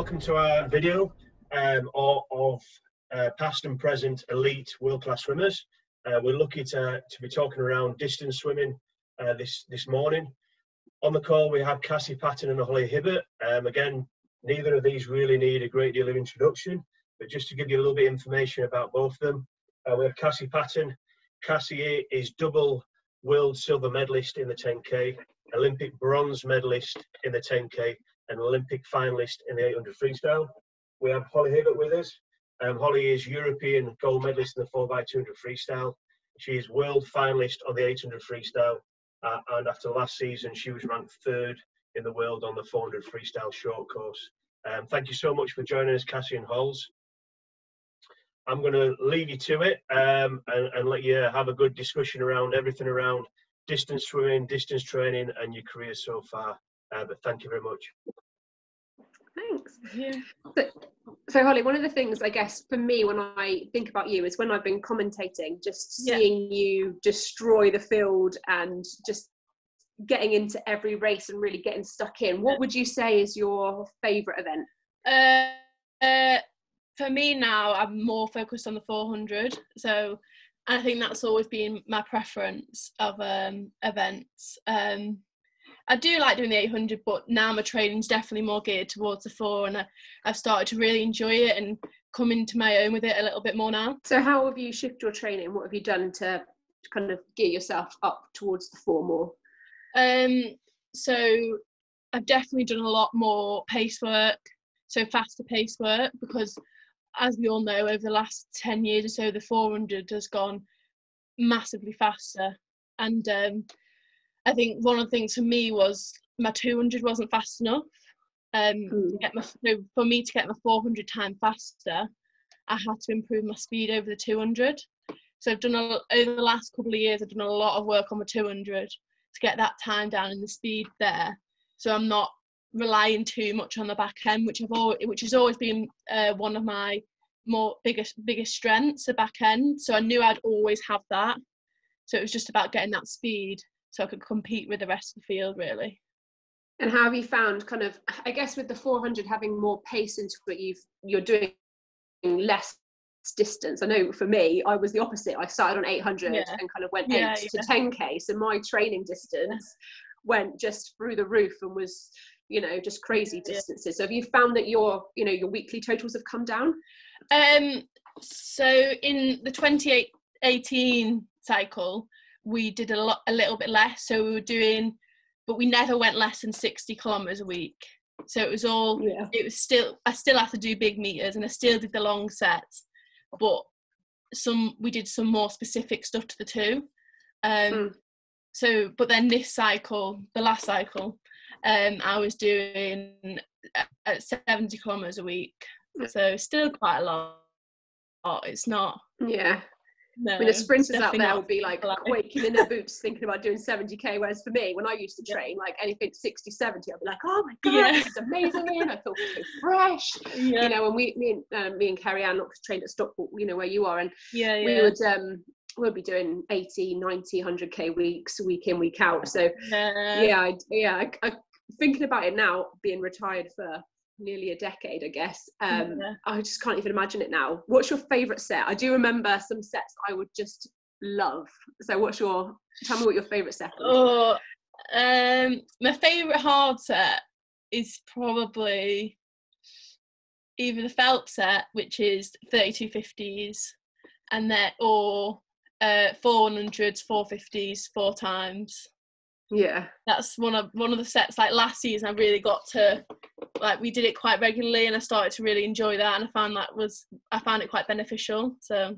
welcome to our video of past and present elite world-class swimmers. We're lucky to be talking around distance swimming this morning. On the call we have Cassie Patten and Holly Hibbott. Again, neither of these really need a great deal of introduction, but just to give you a little bit of information about both of them. We have Cassie Patten. Cassie is double world silver medalist in the 10K, Olympic bronze medalist in the 10K, and Olympic finalist in the 800 freestyle. We have Holly Hibbott with us. Holly is European gold medalist in the 4x200 freestyle. She is world finalist on the 800 freestyle, and after last season, she was ranked 3rd in the world on the 400 freestyle short course. Thank you so much for joining us, Cassie and Hols. I'm going to leave you to it and let you have a good discussion around everything around distance swimming, distance training, and your career so far. But thank you very much. Thanks. Yeah. So Holly, one of the things I guess for me when I think about you is when I've been commentating, just seeing you destroy the field and just getting into every race and really getting stuck in. What would you say is your favourite event? For me now, I'm more focused on the 400. So I think that's always been my preference of events. I do like doing the 800, but now my training's definitely more geared towards the 4, and I've started to really enjoy it and come into my own with it a little bit more now. So how have you shifted your training? What have you done to kind of gear yourself up towards the 4 more? So I've definitely done a lot more pace work, so faster pace work, because as we all know, over the last 10 years or so, the 400 has gone massively faster. And I think one of the things for me was my 200 wasn't fast enough. For me to get my 400 time faster, I had to improve my speed over the 200. So I've done over the last couple of years, I've done a lot of work on my 200 to get that time down and the speed there. So I'm not relying too much on the back end, which has always been one of my biggest strengths, the back end. So I knew I'd always have that. So it was just about getting that speed so I could compete with the rest of the field, really. And how have you found kind of, I guess with the 400 having more pace into it, you're doing less distance. I know for me, I was the opposite. I started on 800 and kind of went 8 to 10K. So my training distance went just through the roof and was, just crazy distances. So have you found that your weekly totals have come down? So in the 2018 cycle, we did a little bit less. So we were doing, but we never went less than 60 kilometers a week. So it was all, I still have to do big meters and I still did the long sets, but we did some more specific stuff to the 2. So, but then this cycle, the last cycle, I was doing at 70 kilometers a week. So still quite a lot. It's not. Yeah. No, I mean, the sprinters out there will be like quaking in their boots thinking about doing 70k, whereas for me, when I used to train, like anything 60, 70, I'd be like, oh my god, this is amazing, I feel so fresh. And me and Carrie Ann trained at Stockport, where you are, and we'll be doing 80, 90, 100k weeks, week in, week out. So I thinking about it now, being retired for nearly a decade, I guess. I just can't even imagine it now. What's your favourite set? I do remember some sets I would just love. So tell me what your favourite set is. My favourite hard set is probably either the Phelps set, which is 3250s, and or 400s, 450s, 4 times. Yeah, that's one of the sets. Like last season, I really got to, like, we did it quite regularly, and I started to really enjoy that, and I found it quite beneficial. So,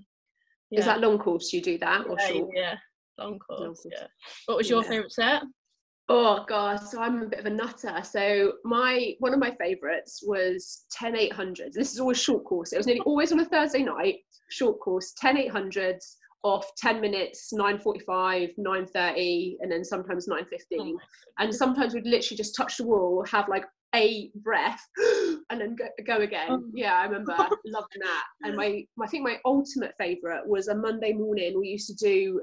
is that long course you do that or short? Yeah, long course. Yeah. What was your favourite set? Oh god, so I'm a bit of a nutter. So one of my favourites was 10 800s. This is always short course. It was nearly always on a Thursday night. Short course, 10 800s. Off 10 minutes, 9:45, 9:30, and then sometimes 9:15. And sometimes we'd literally just touch the wall, have like a breath and then go again. Yeah, I remember loving that. And I think my ultimate favourite was a Monday morning. We used to do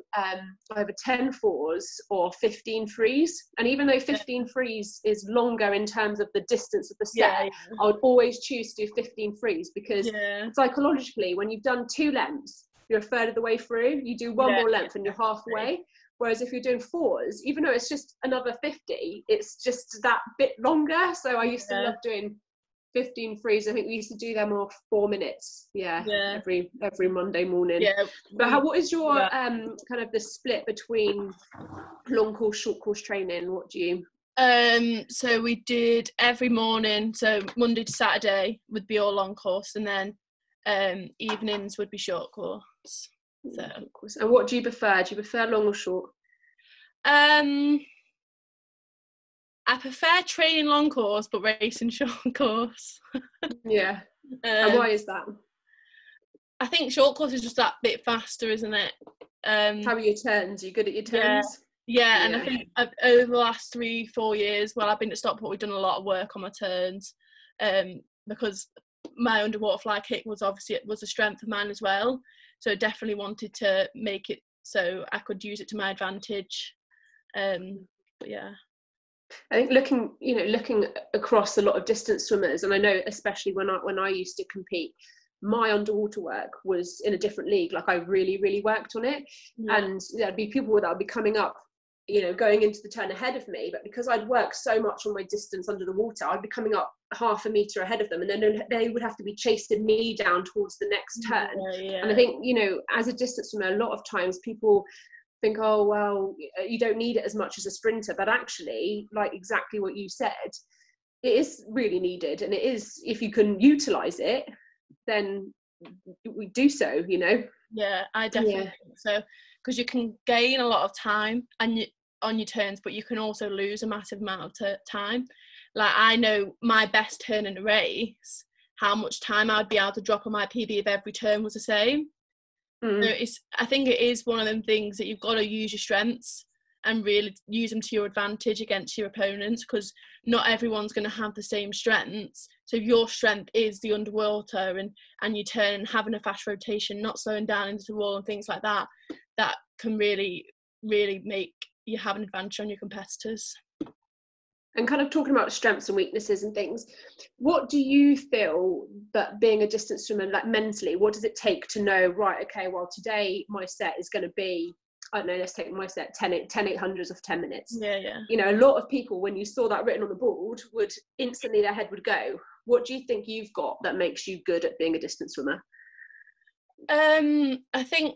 either 10 fours or 15 frees. And even though 15 frees is longer in terms of the distance of the set, I would always choose to do 15 frees because psychologically, when you've done 2 lengths, you're a third of the way through. You do one more length and you're halfway. Whereas if you're doing fours, even though it's just another 50, it's just that bit longer. So I used to love doing 15 frees. I think we used to do them all 4 minutes. Every Monday morning. But what is your kind of the split between long course, short course training? What do you? So we did every morning. So Monday to Saturday would be all long course, and then evenings would be short course. So. And what do you prefer? Do you prefer long or short? I prefer training long course but racing short course. And why is that? I think short course is just that bit faster, isn't it? How are your turns? Are you good at your turns? And I think over the last 3-4 years, while I've been at Stockport, we've done a lot of work on my turns, because my underwater fly kick was a strength of mine as well. So I definitely wanted to make it so I could use it to my advantage. But yeah. I think looking across a lot of distance swimmers, and I know especially when I used to compete, my underwater work was in a different league. Like I really, really worked on it. And there'd be people that would be coming up, going into the turn ahead of me, but because I'd worked so much on my distance under the water, I'd be coming up half a metre ahead of them, and then they would have to be chasing me down towards the next turn. And I think, as a distance swimmer, a lot of times people think, oh, well, you don't need it as much as a sprinter, but actually, like exactly what you said, it is really needed. And it is, if you can utilise it, then we do so, Yeah, I definitely think so, because you can gain a lot of time on your turns, but you can also lose a massive amount of time. Like I know my best turn in a race, how much time I'd be able to drop on my PB if every turn was the same. So I think it is one of them things that you've got to use your strengths and really use them to your advantage against your opponents, because not everyone's going to have the same strengths. So if your strength is the underwater and you turn and having a fast rotation, not slowing down into the wall and things like that, that can really, really make you have an advantage on your competitors. And kind of talking about strengths and weaknesses and things, what do you feel that being a distance swimmer, like mentally, what does it take to know, right, okay, well, today my set is going to be, I don't know, let's take my set 10 800s of 10 minutes. A lot of people, when you saw that written on the board, would instantly, their head would go. What do you think you've got that makes you good at being a distance swimmer? I think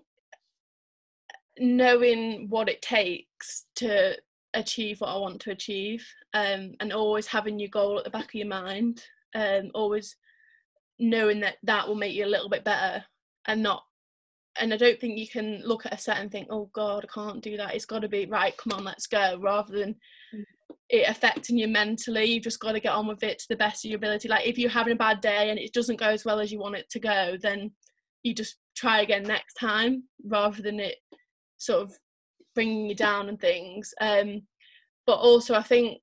knowing what it takes to achieve what I want to achieve, and always having your goal at the back of your mind, always knowing that will make you a little bit better, and I don't think you can look at a set and think, oh God, I can't do that. It's got to be right, come on, let's go, rather than it affecting you mentally. You've just got to get on with it to the best of your ability. Like if you're having a bad day and it doesn't go as well as you want it to go, then you just try again next time, rather than it sort of bringing you down and things. But also I think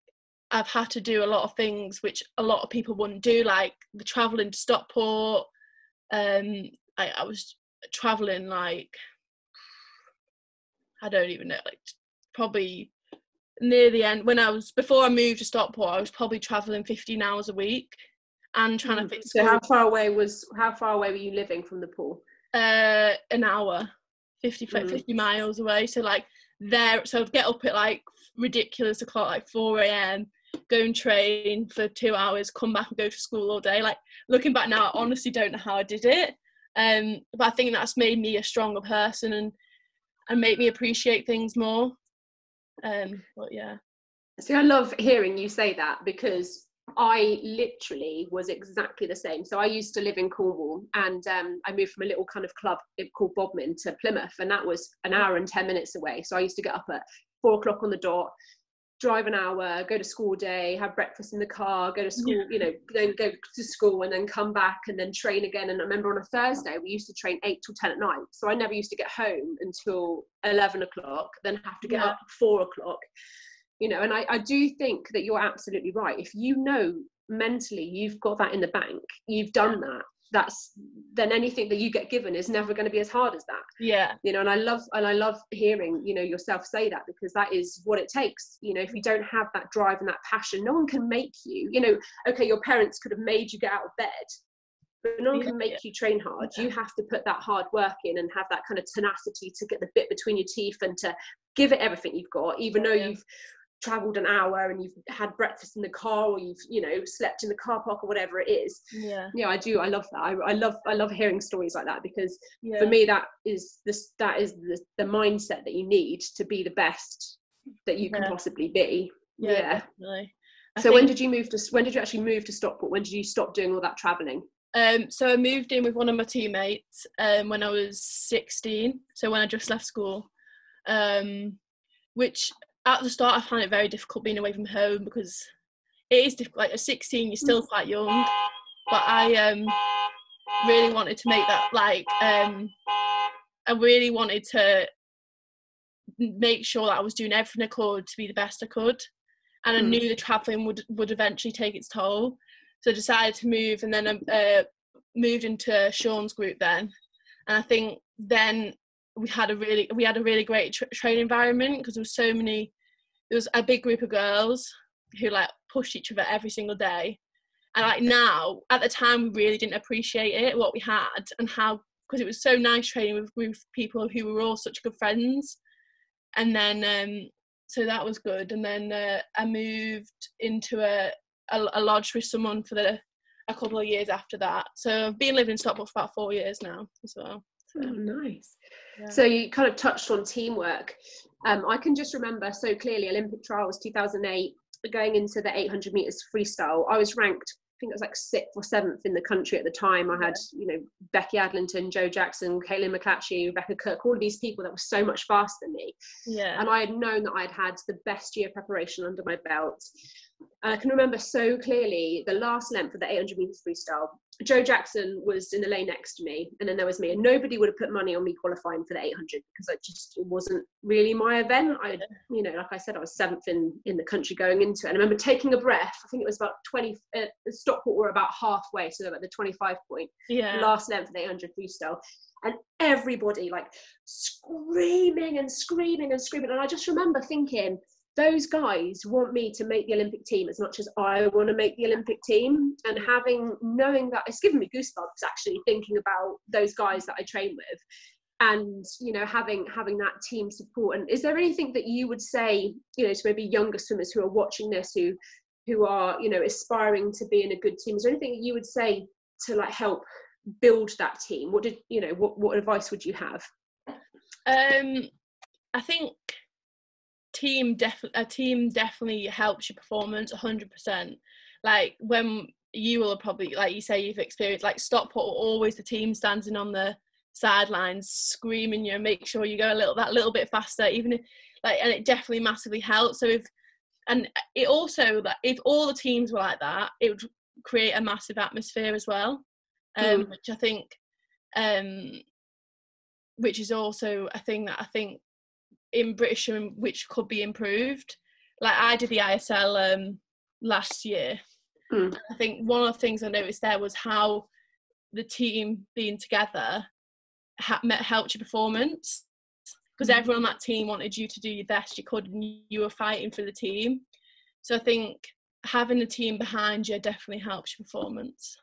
I've had to do a lot of things which a lot of people wouldn't do, like the travelling to Stockport. I was travelling, like, I don't even know, like probably near the end, before I moved to Stockport, I was probably travelling 15 hours a week and trying to fit school. So how far away were you living from the pool? An hour, 50 miles away. So like so I'd get up at like ridiculous o'clock, like 4 a.m, go and train for 2 hours, come back and go to school all day. Like looking back now, I honestly don't know how I did it. But I think that's made me a stronger person and made me appreciate things more. But yeah. See, I love hearing you say that, because I literally was exactly the same. So I used to live in Cornwall, and I moved from a little kind of club called Bodmin to Plymouth, and that was an hour and 10 minutes away. So I used to get up at 4 o'clock on the dot, drive an hour, go to school day, have breakfast in the car, go to school, then go to school and then come back and then train again. And I remember on a Thursday, we used to train 8 till 10 at night. So I never used to get home until 11 o'clock, then have to get up at 4 o'clock. And I do think that you're absolutely right. If you know mentally you've got that in the bank, you've done that, then anything that you get given is never going to be as hard as that. Yeah. You know, and I love hearing, you know, yourself say that, because that is what it takes. You know, if you don't have that drive and that passion, no one can make you, you know, okay, your parents could have made you get out of bed, but no one can make you train hard. You have to put that hard work in and have that kind of tenacity to get the bit between your teeth and to give it everything you've got, even though you've traveled an hour and you've had breakfast in the car, or you've, you know, slept in the car park, or whatever it is. I do. I love that. I love hearing stories like that, because for me that is the mindset that you need to be the best that you can possibly be. Definitely. So when did you actually move to Stockport? When did you stop doing all that traveling? So I moved in with one of my teammates when I was 16, so when I just left school, which at the start I found it very difficult being away from home, because it is difficult. Like at 16 you're still quite young, but I really wanted to make that, like I really wanted to make sure that I was doing everything I could to be the best I could, and I knew the travelling would eventually take its toll. So I decided to move, and then moved into Sean's group then. And I think then we had a really great training environment, because there was a big group of girls who like pushed each other every single day. And like now, at the time, we really didn't appreciate it, what we had, and how, because it was so nice training with people who were all such good friends. And then, so that was good. And then I moved into a lodge with someone for a couple of years after that. So I've been living in Stockport for about 4 years now as well. So. Oh, nice. So you kind of touched on teamwork. I can just remember so clearly Olympic trials 2008, going into the 800 meters freestyle. I was ranked, I think it was like 6th or 7th in the country at the time. I had, you know, Becky Adlington, Jo Jackson, Caitlin McClatchy, Rebecca Cook, all of these people that were so much faster than me. And I had known that I'd had the best year preparation under my belt. And I can remember so clearly the last length of the 800 meters freestyle. Jo Jackson was in the lane next to me, and then there was me, and nobody would have put money on me qualifying for the 800, because it wasn't really my event. You know, like I said, I was 7th in the country going into it. And I remember taking a breath. I think it was about 20. Stockport were about halfway, so at the 25 point. Last length of the 800 freestyle, and everybody like screaming and screaming and screaming. And I just remember thinking, those guys want me to make the Olympic team as much as I want to make the Olympic team. And knowing that, it's given me goosebumps actually thinking about those guys that I train with, and, you know, having that team support. And is there anything that you would say, you know, to maybe younger swimmers who are watching this, who are, you know, aspiring to be in a good team? Is there anything that you would say to like help build that team? What advice would you have? I think a team definitely helps your performance 100%. Like when you will probably, like you say, you've experienced like Stockport, always the team standing on the sidelines screaming you, make sure you go that little bit faster, even if, like, and it definitely massively helps. So if all the teams were like that, it would create a massive atmosphere as well, which I think which is also a thing that I think in British swimming which could be improved. Like I did the ISL last year. I think one of the things I noticed there was how the team being together helped your performance, because everyone on that team wanted you to do your best you could, and you were fighting for the team. So I think having a team behind you definitely helps your performance.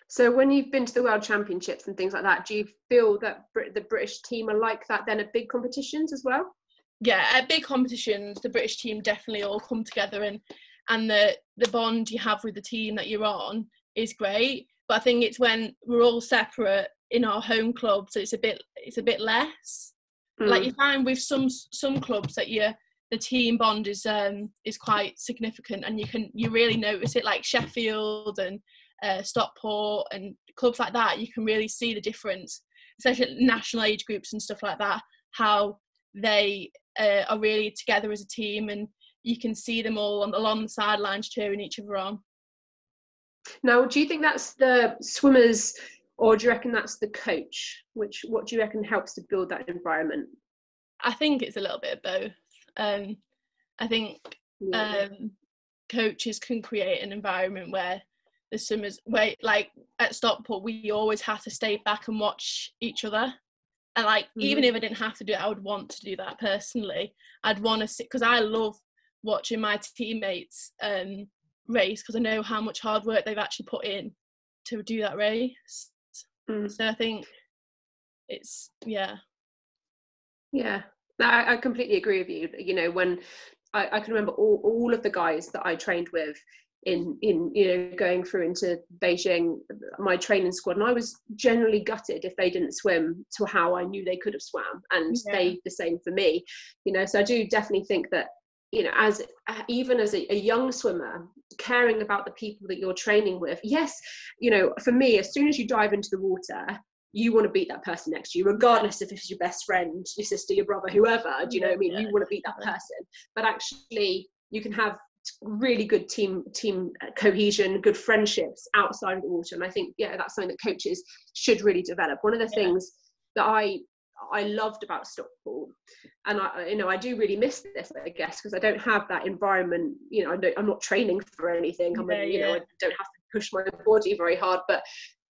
So when you've been to the World Championships and things like that, do you feel that the British team are like that then at big competitions as well? Yeah, at big competitions, the British team definitely all come together, and the bond you have with the team that you're on is great. But I think it's when we're all separate in our home club, so it's a bit less. Like you find with some clubs that the team bond is quite significant, and you really notice it, like Sheffield and Stockport and clubs like that. You can really see the difference, especially national age groups and stuff like that, how they are really together as a team, and you can see them all along the sidelines cheering each other on. Now, do you think that's the swimmers, or do you reckon that's the coach? What do you reckon helps to build that environment? I think it's a little bit of both. I think coaches can create an environment where the swimmers, like at Stockport, we always have to stay back and watch each other. And like, even if I didn't have to do it, I would want to do that personally. I'd want to sit, because I love watching my teammates race, because I know how much hard work they've actually put in to do that race. So I think it's, yeah. No, I completely agree with you. You know, when I can remember all of the guys that I trained with in you know, going through into Beijing, my training squad, and I was generally gutted if they didn't swim to how I knew they could have swam, and they the same for me, you know. So I do definitely think that, you know, as even as a young swimmer, caring about the people that you're training with. Yes, you know, for me, as soon as you dive into the water, you want to beat that person next to you, regardless if it's your best friend, your sister, your brother, whoever. Do you know what I mean? You want to beat that person. But actually, you can have really good team cohesion, good friendships outside of the water. And I think, that's something that coaches should really develop. One of the things that I loved about Stockport, and I do really miss this, I guess, because I don't have that environment. You know, I'm not training for anything. I don't have to push my body very hard. But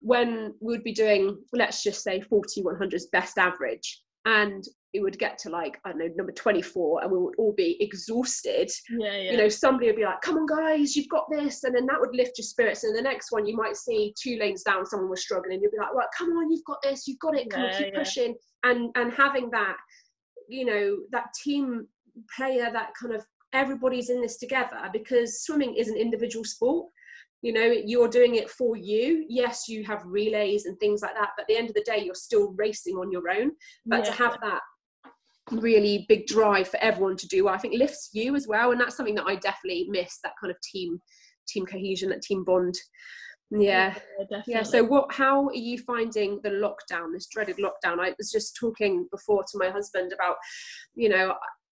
when we would be doing, let's just say 40-100s best average, and it would get to like, I don't know, number 24, and we would all be exhausted. You know, somebody would be like, come on guys, you've got this, and then that would lift your spirits. And the next one, you might see 2 lanes down, someone was struggling, you'd be like, right, come on, you've got this, you've got it, come on, keep pushing. And having that, you know, that team player, that kind of everybody's in this together, because swimming is an individual sport. You know, you're doing it for you. Yes, you have relays and things like that, but at the end of the day, you're still racing on your own. But to have that really big drive for everyone to do, I think lifts you as well. And that's something that I definitely miss, that kind of team cohesion, that team bond. So how are you finding the lockdown, this dreaded lockdown? I was just talking before to my husband about, you know,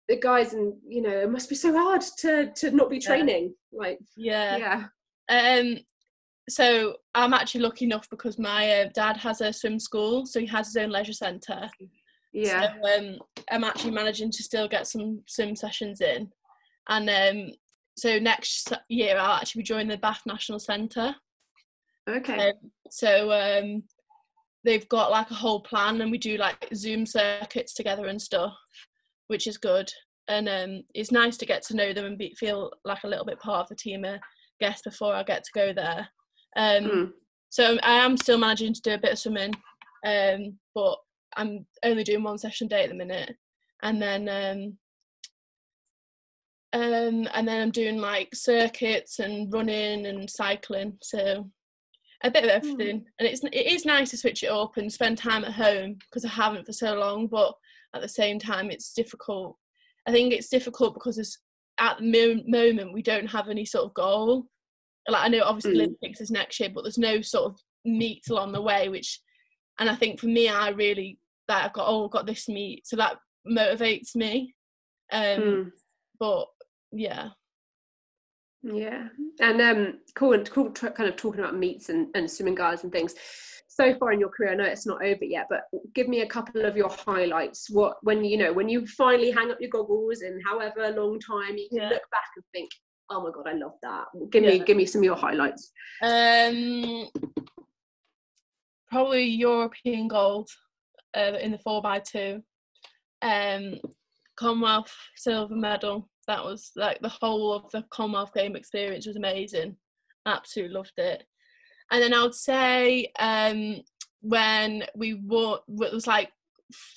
the guys, and you know, it must be so hard to not be training. So I'm actually lucky enough, because my dad has a swim school, so he has his own leisure centre. So I'm actually managing to still get some swim sessions in, and so next year I'll actually be joining the Bath National Centre. So they've got like a whole plan, and we do like Zoom circuits together and stuff, which is good. And it's nice to get to know them and feel like a little bit part of the team, I guess, before I get to go there. So I am still managing to do a bit of swimming, but I'm only doing 1 session a day at the minute. And then I'm doing like circuits and running and cycling, so a bit of everything. And it is nice to switch it up and spend time at home, because I haven't for so long, but at the same time it's difficult. I think it's difficult because at the moment we don't have any sort of goal. Like, I know obviously Olympics is next year, but there's no sort of meets along the way, and I think for me, I really, that I've got this meet, so that motivates me. But and cool kind of talking about meets and swimming guys and things. So far in your career, I know it's not over yet, but give me a couple of your highlights. When you finally hang up your goggles in however long time, you can look back and think, oh my god, I love that. Give me some of your highlights. Probably European gold in the 4x2. Commonwealth silver medal. That was like the whole of the Commonwealth game experience was amazing. Absolutely loved it. And then I would say when we won, it was like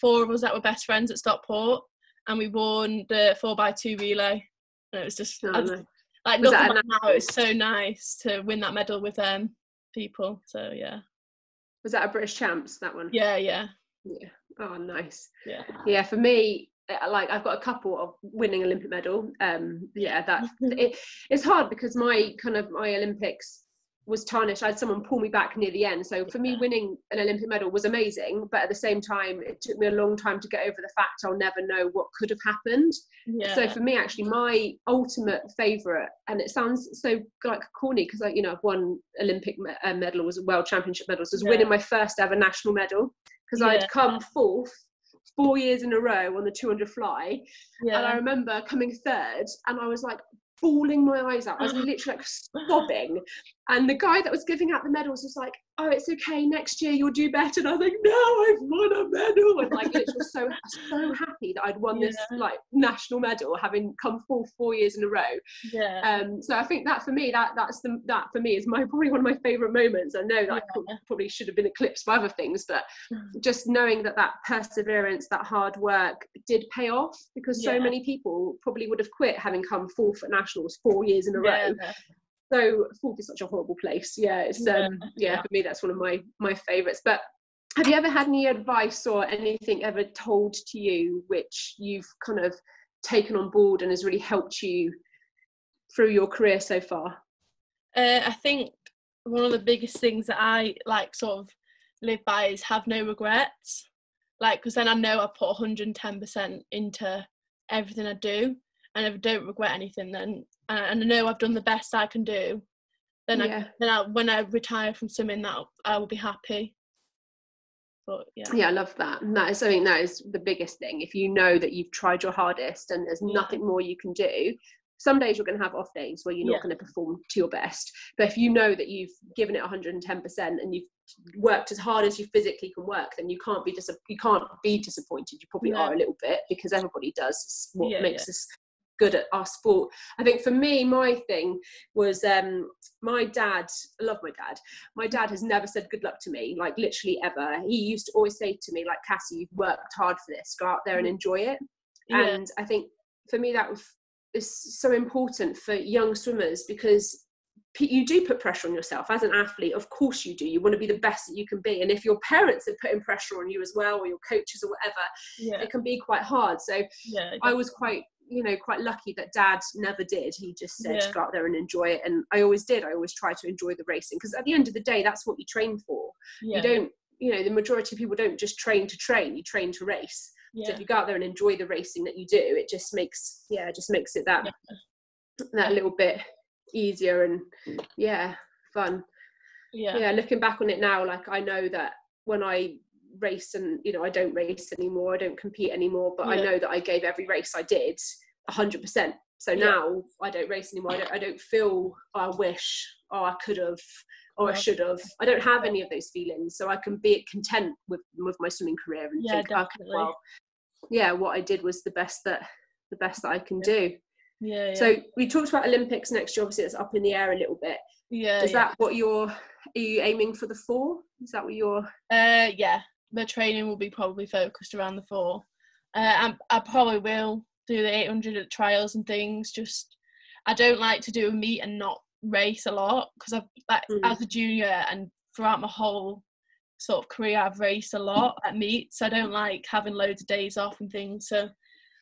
4 of us that were best friends at Stockport, and we won the 4x2 relay. And it was just like looking back now, it was so nice to win that medal with people. So yeah. Was that a British Champs, that one? Yeah. Oh, nice. Yeah. For me, like, I've got a couple of winning Olympic medal. It's hard because my Olympics was tarnished. I had someone pull me back near the end. So for me, winning an Olympic medal was amazing, but at the same time, it took me a long time to get over the fact I'll never know what could have happened. So for me, actually, my ultimate favourite, and it sounds so like corny because I've won Olympic medal, was World Championship medals, was winning my first ever national medal, because I'd come 4th 4 years in a row on the 200 fly, and I remember coming 3rd, and I was like bawling my eyes out. I was literally like sobbing. And the guy that was giving out the medals was like, oh, it's okay, next year you'll do better. And I was like, no, I've won a medal. And like literally so happy that I'd won this like national medal, having come 4 years in a row. So I think that for me, that for me is probably one of my favourite moments. I know that I probably should have been eclipsed by other things, but just knowing that perseverance, that hard work did pay off, because so many people probably would have quit having come 4th at nationals 4 years in a row. So 4th is such a horrible place. It's for me that's one of my favourites. But have you ever had any advice or anything ever told to you which you've kind of taken on board and has really helped you through your career so far? I think one of the biggest things that I like sort of live by is have no regrets. Like, because then I know I put 110% into everything I do, and if I don't regret anything, then and I know I've done the best I can do, then when I retire from swimming, that I will be happy. But I love that. And that is, I think that is the biggest thing. If you know that you've tried your hardest and there's nothing more you can do, some days you're going to have off days where you're not going to perform to your best. But if you know that you've given it 110% and you've worked as hard as you physically can work, then you can't be disappointed. You probably are a little bit, because everybody does. It's what makes us good at our sport. I think for me, my thing was my dad. I love my dad. My dad has never said good luck to me, like literally ever. He used to always say to me, like, Cassie, you've worked hard for this, go out there and enjoy it. And I think for me that is so important for young swimmers, because you do put pressure on yourself as an athlete. Of course you do. You want to be the best that you can be, and if your parents are putting pressure on you as well, or your coaches or whatever, it can be quite hard. So I was quite lucky that Dad never did. He just said go out there and enjoy it, and I always did. I always tried to enjoy the racing, because at the end of the day, that's what you train for. You don't, the majority of people don't just train to train, you train to race. So if you go out there and enjoy the racing that you do, it just makes it that little bit easier and fun. Looking back on it now, like I know that when I race, and I don't race anymore, I don't compete anymore, but I know that I gave every race I did 100%. So now I don't race anymore. I don't feel I wish, I could have, or I should have. I don't have any of those feelings, so I can be content with my swimming career and think, okay, well, what I did was the best that I can do. So we talked about Olympics next year. Obviously, it's up in the air a little bit. Is that what are you aiming for, the 4? Is that what you're? The training will be probably focused around the 4. I probably will do the 800 at trials and things. Just I don't like to do a meet and not race a lot, because as a junior and throughout my whole sort of career, I've raced a lot at meets. I don't like having loads of days off and things. So,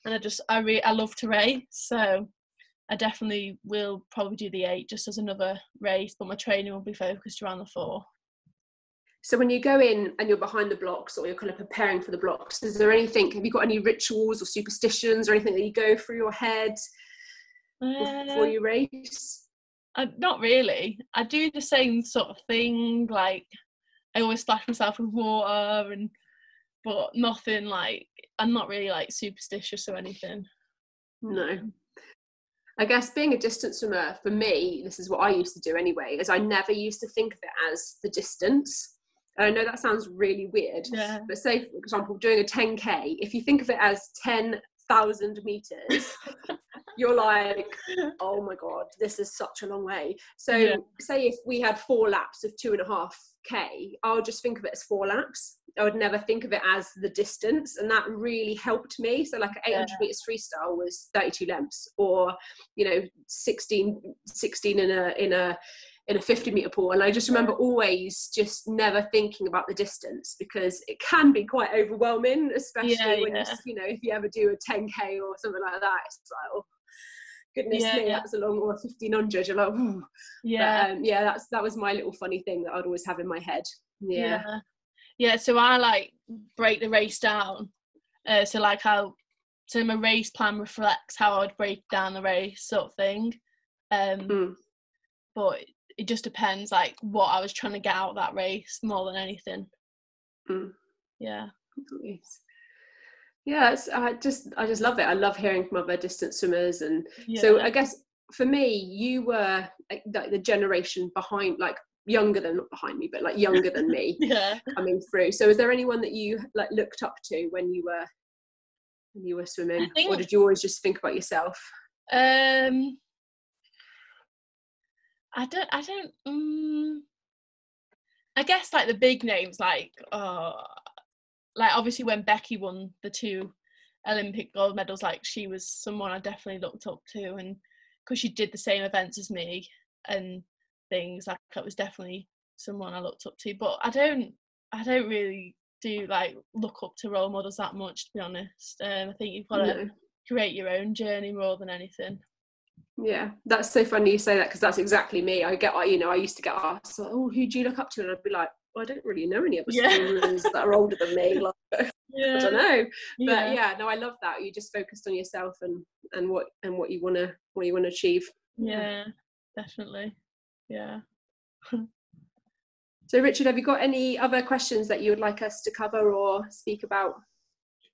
and I love to race. So I definitely will probably do the 8 just as another race, but my training will be focused around the 4. So when you go in and you're behind the blocks, or you're kind of preparing for the blocks, have you got any rituals or superstitions or anything that you go through your head before you race? Not really. I do the same sort of thing, like I always splash myself with water, but nothing like, I'm not really like superstitious or anything. No. I guess being a distance swimmer, for me, this is what I used to do anyway, is I never used to think of it as the distance. And I know that sounds really weird, but say, for example, doing a 10K, if you think of it as 10,000 meters, you're like, oh my God, this is such a long way. So say if we had 4 laps of 2.5K, I would just think of it as 4 laps. I would never think of it as the distance, and that really helped me. So like an 800 meters freestyle was 32 lengths, or 16 in a 50 meter pool. And I just remember always just never thinking about the distance, because it can be quite overwhelming, especially when if you ever do a 10K or something like that, it's like, oh goodness me, that was a long, or 1500, you're like, ooh. But, that was my little funny thing that I'd always have in my head. So I like break the race down, so my race plan reflects how I would break down the race, sort of thing. But it just depends like what I was trying to get out of that race more than anything. I just love it. I love hearing from other distance swimmers, and so I guess for me, you were like the generation behind, like younger than, not behind me, but like younger than me coming through. So is there anyone that you like looked up to when you were swimming, or did you always just think about yourself? I guess like the big names, like obviously when Becky won the 2 Olympic gold medals, like she was someone I definitely looked up to, and because she did the same events as me and things, like that was definitely someone I looked up to. But I don't really do like look up to role models that much, to be honest. I think you've got to create your own journey more than anything. Yeah, that's so funny you say that, because that's exactly me. I used to get asked, oh, who do you look up to? And I'd be like, well, I don't really know any other swimmers that are older than me. Like, I don't know. But no, I love that. You just focused on yourself and what you want to achieve. Yeah, definitely. Yeah. So Richard, have you got any other questions that you would like us to cover or speak about?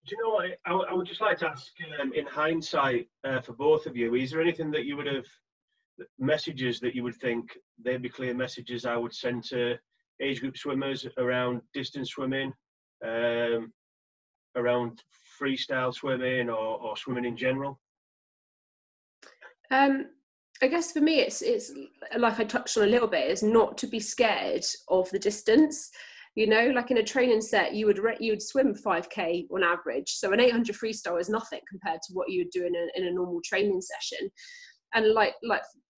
Do you know what, I would just like to ask, in hindsight, for both of you, is there anything that you would have, messages that you would think they'd be clear messages I would send to age group swimmers around distance swimming, around freestyle swimming, or swimming in general? I guess for me, it's like I touched on a little bit, is not to be scared of the distance. You know, like in a training set, you would swim 5k on average. So an 800 freestyle is nothing compared to what you would do in a normal training session. And like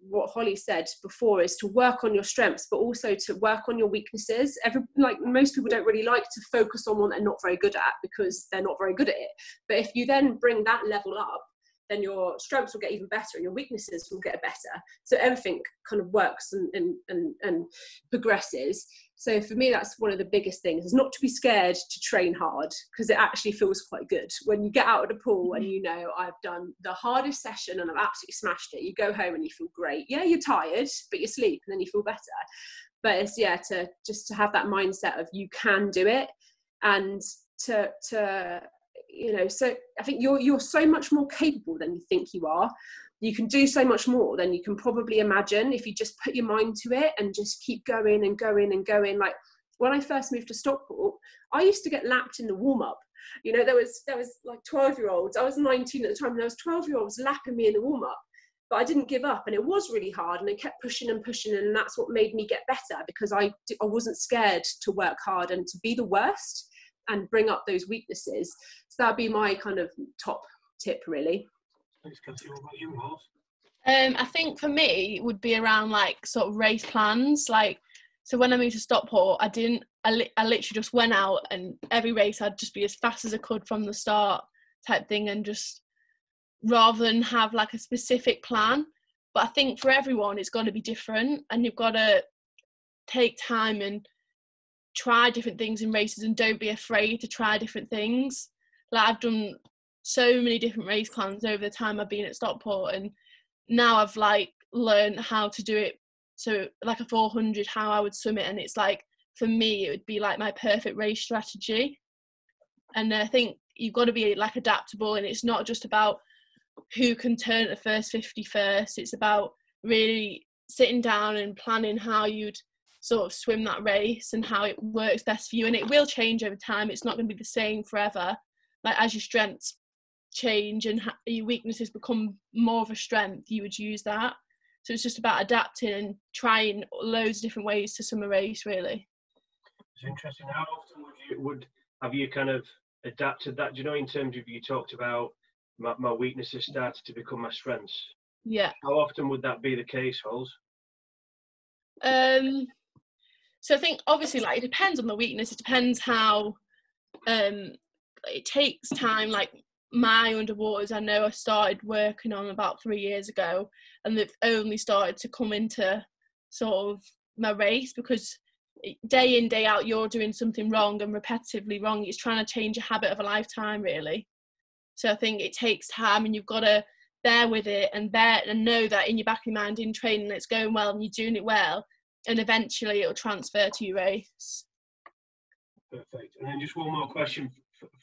what Holly said before, is to work on your strengths, but also to work on your weaknesses. Like most people don't really like to focus on what they're not very good at, because they're not very good at it. But if you then bring that level up, then your strengths will get even better and your weaknesses will get better. So everything kind of works and progresses. So for me, that's one of the biggest things, is not to be scared to train hard, because it actually feels quite good when you get out of the pool and you know, I've done the hardest session and I've absolutely smashed it. You go home and you feel great. Yeah, you're tired, but you sleep and then you feel better. But it's to have that mindset of you can do it, and to you know, so I think you're so much more capable than you think you are. You can do so much more than you can probably imagine if you just put your mind to it and just keep going and going and going. Like when I first moved to Stockport, I used to get lapped in the warm-up. You know, there was like 12-year-olds. I was 19 at the time, and there was 12-year-olds lapping me in the warm-up. But I didn't give up, and it was really hard, and I kept pushing and pushing, and that's what made me get better, because I wasn't scared to work hard and to be the worst and bring up those weaknesses. So that'd be my kind of top tip, really. Thanks, Cassie. What about you, Rolf? I think for me it would be around like sort of race plans. Like, so when I moved to Stockport, I literally just went out, and every race I'd just be as fast as I could from the start type thing, and just rather than have like a specific plan. But I think for everyone it's got to be different, and you've got to take time and try different things in races, and don't be afraid to try different things. Like I've done so many different race plans over the time I've been at Stockport, and now I've like learned how to do it. So like a 400, how I would swim it, and it's like, for me it would be like my perfect race strategy. And I think you've got to be like adaptable, and it's not just about who can turn at the first 50 first. It's about really sitting down and planning how you'd sort of swim that race and how it works best for you. And it will change over time. It's not going to be the same forever. Like as your strengths change and your weaknesses become more of a strength, you would use that. So it's just about adapting and trying loads of different ways to swim a race, really. It's interesting. How often have you kind of adapted that? Do you know, in terms of, you talked about my weaknesses started to become my strengths. Yeah. How often would that be the case, Holes? So I think obviously like it depends on the weakness. It depends how it takes time. Like my underwaters, I know I started working on about 3 years ago, and they've only started to come into sort of my race, because day in, day out, you're doing something wrong and repetitively wrong. It's trying to change a habit of a lifetime, really. So I think it takes time, and you've got to bear with it and know that in your back of your mind in training it's going well and you're doing it well, and eventually it'll transfer to your race. Perfect. And then just one more question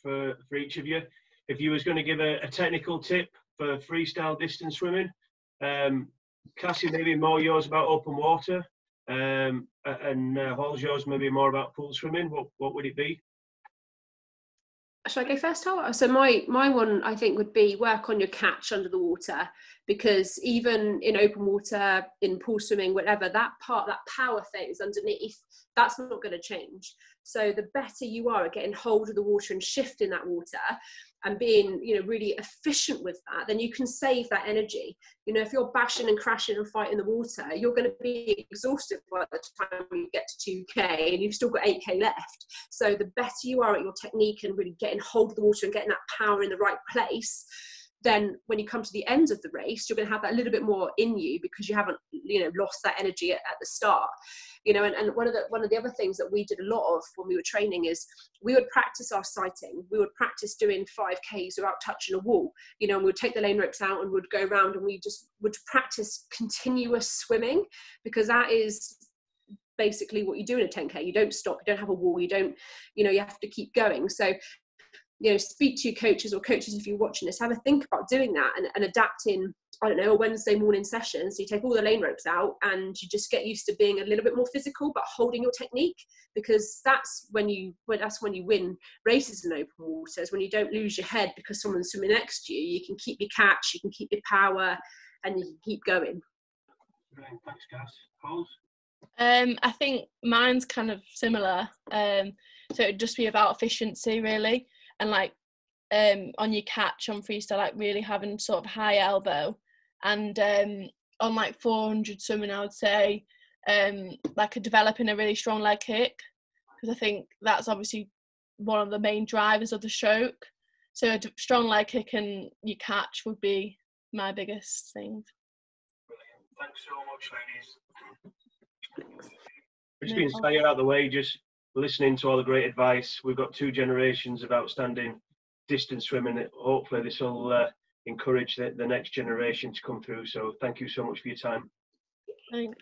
for each of you. If you was going to give a technical tip for freestyle distance swimming, Cassie, maybe more yours about open water, and Hall's yours maybe more about pool swimming. What would it be? Shall I go first, Hal? So my one, I think, would be work on your catch under the water, because even in open water, in pool swimming, whatever, that power phase underneath, that's not going to change. So the better you are at getting hold of the water and shifting that water and being, really efficient with that, then you can save that energy. If you're bashing and crashing and fighting the water, you're going to be exhausted by the time you get to 2K, and you've still got 8K left. So the better you are at your technique and really getting hold of the water and getting that power in the right place, then when you come to the end of the race, you're going to have that little bit more in you, because you haven't, lost that energy at the start. And one of the other things that we did a lot of when we were training is we would practice our sighting. We would practice doing 5Ks without touching a wall, and we would take the lane ropes out and would go around, and we just would practice continuous swimming, because that is basically what you do in a 10K. You don't stop, you don't have a wall, you don't, you have to keep going. So speak to your coaches, or coaches, if you're watching this, have a think about doing that and adapting, I don't know, a Wednesday morning session. So you take all the lane ropes out and you just get used to being a little bit more physical, but holding your technique, because that's when you win races in open water, is when you don't lose your head because someone's swimming next to you. You can keep your catch, you can keep your power, and you can keep going. Brilliant. Thanks, Cass. Paul? I think mine's kind of similar. So it'd just be about efficiency, really. And on your catch on freestyle, really having sort of high elbow, and on 400 swimming, I would say developing a really strong leg kick, because I think that's obviously one of the main drivers of the stroke. So a strong leg kick and your catch would be my biggest thing. Brilliant. Thanks so much, ladies. We've just been staying out of the way, just listening to all the great advice. We've got 2 generations of outstanding distance swimming. Hopefully this will encourage the next generation to come through. So thank you so much for your time. Thanks.